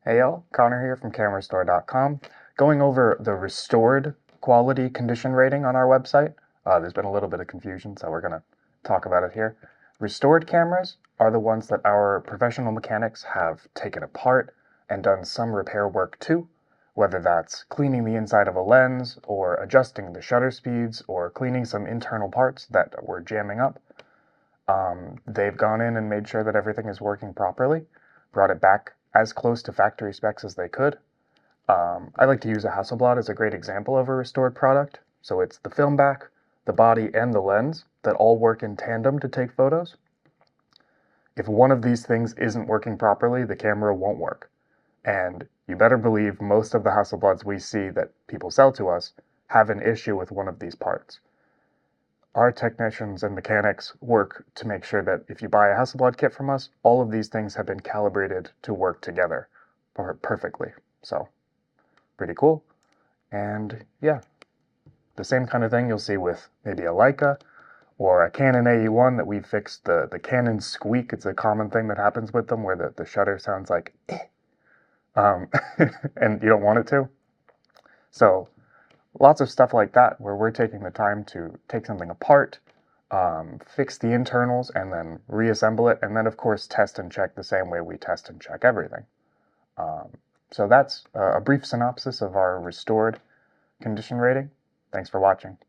Hey y'all, Connor here from Kamerastore.com, going over the restored quality condition rating on our website. There's been a little bit of confusion, so we're going to talk about it here. Restored cameras are the ones that our professional mechanics have taken apart and done some repair work to, whether that's cleaning the inside of a lens, or adjusting the shutter speeds, or cleaning some internal parts that were jamming up. They've gone in and made sure that everything is working properly, brought it back as close to factory specs as they could. I like to use a Hasselblad as a great example of a restored product. So it's the film back, the body, and the lens that all work in tandem to take photos. If one of these things isn't working properly, the camera won't work. And you better believe most of the Hasselblads we see that people sell to us have an issue with one of these parts. Our technicians and mechanics work to make sure that if you buy a Hasselblad kit from us, all of these things have been calibrated to work together perfectly. So, pretty cool. And yeah, the same kind of thing you'll see with maybe a Leica or a Canon AE1 that we fixed the Canon squeak. It's a common thing that happens with them where the shutter sounds like eh. And you don't want it to. So lots of stuff like that where we're taking the time to take something apart, fix the internals, and then reassemble it, and then of course test and check the same way we test and check everything. So that's a brief synopsis of our restored condition rating. Thanks for watching.